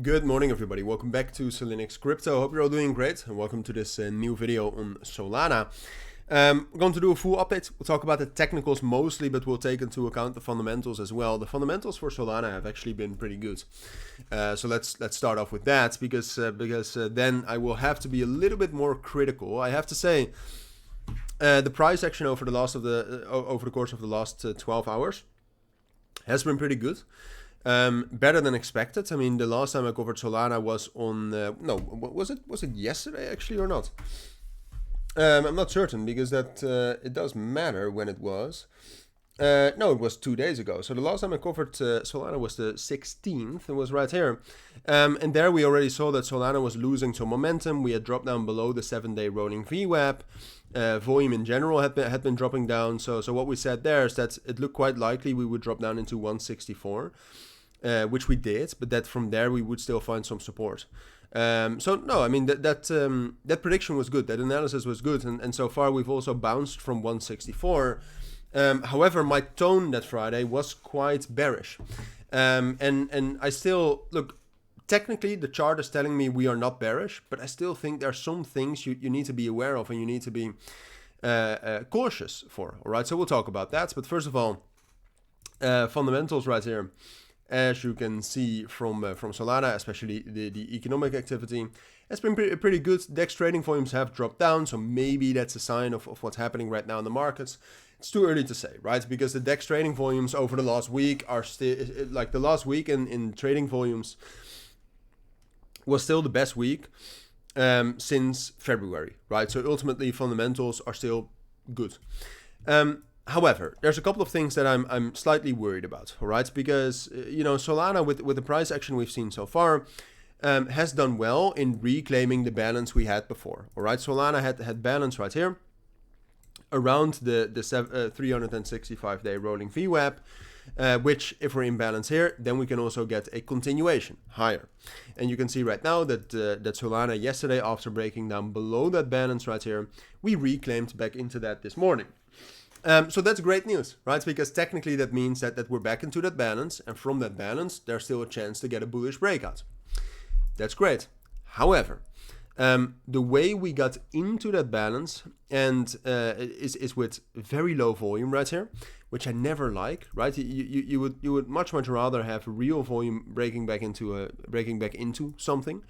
Good morning, everybody. Welcome back to Cilinix Crypto. Hope you're all doing great, and welcome to this new video on Solana. We're going to do a full update. We'll talk about the technicals mostly, but we'll take into account the fundamentals as well. The fundamentals for Solana have actually been pretty good. So let's start off with that because then I will have to be a little bit more critical. I have to say, the price action over the course of the last 12 hours has been pretty good. Better than expected. I mean, the last time I covered Solana was on was it yesterday actually or not? I'm not certain because that it does matter when it was. No, it was 2 days ago. So the last time I covered Solana was the 16th. It was right here, and there we already saw that Solana was losing some momentum. We had dropped down below the 7-day rolling VWAP. Volume in general had been dropping down. So what we said there is that it looked quite likely we would drop down into 164. Which we did, but that from there we would still find some support. So no, I mean that prediction was good, that analysis was good, and so far we've also bounced from 164. However, my tone that Friday was quite bearish, and I still look. Technically, the chart is telling me we are not bearish, but I still think there are some things you need to be aware of and you need to be cautious for. All right, so we'll talk about that. But first of all, fundamentals right here. As you can see from Solana, especially the economic activity, has been pretty good. DEX trading volumes have dropped down, so maybe that's a sign of what's happening right now in the markets. It's too early to say, right? Because the DEX trading volumes over the last week are still, like the last week in trading volumes was still the best week since February, right? So ultimately, fundamentals are still good. However, there's a couple of things that I'm slightly worried about, all right? Because, Solana, with the price action we've seen so far, has done well in reclaiming the balance we had before, all right? Solana had balance right here around the 365-day rolling VWAP, which, if we're in balance here, then we can also get a continuation higher. And you can see right now that Solana yesterday, after breaking down below that balance right here, we reclaimed back into that this morning. So that's great news, right? Because technically that means that we're back into that balance, and from that balance, there's still a chance to get a bullish breakout. That's great. However, the way we got into that balance and is with very low volume right here, which I never like, right? You would much rather have real volume breaking back into something,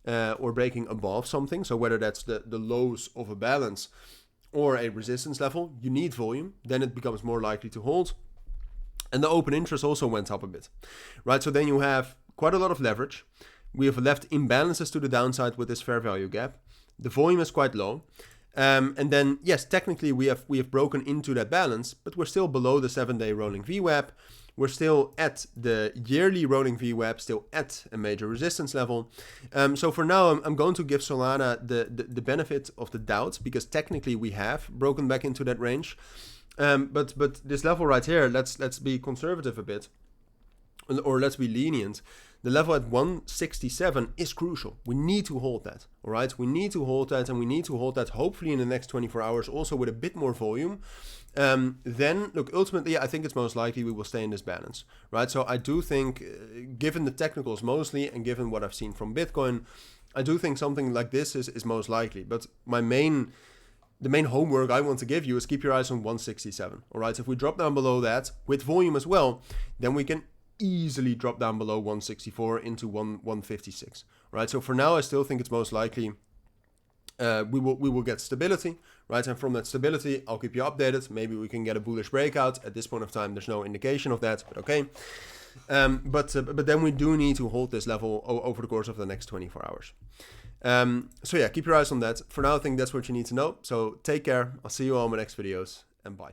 or breaking above something. So whether that's the lows of a balance or a resistance level, you need volume, then it becomes more likely to hold. And the open interest also went up a bit, right? So then you have quite a lot of leverage. We have left imbalances to the downside with this fair value gap. The volume is quite low. And then, yes, technically we have broken into that balance, but we're still below the 7-day rolling VWAP. We're still at the yearly rolling VWAP, still at a major resistance level. So for now, I'm going to give Solana the benefit of the doubt, because technically we have broken back into that range. But this level right here, let's be conservative a bit, or let's be lenient. The level at 167 is crucial. We need to hold that, all right? We need to hold that, and we need to hold that hopefully in the next 24 hours also with a bit more volume. Then, look, ultimately, I think it's most likely we will stay in this balance, right? So I do think, given the technicals mostly, and given what I've seen from Bitcoin, I do think something like this is most likely. But the main homework I want to give you is keep your eyes on 167, all right? So if we drop down below that with volume as well, then we can easily drop down below 164 into 156, right? So for now, I still think it's most likely we will get stability, right? And from that stability, I'll keep you updated. Maybe we can get a bullish breakout. At this point of time, there's no indication of that, but okay. But then we do need to hold this level over the course of the next 24 hours. So yeah, keep your eyes on that. For now, I think that's what you need to know. So take care. I'll see you all in my next videos, and bye.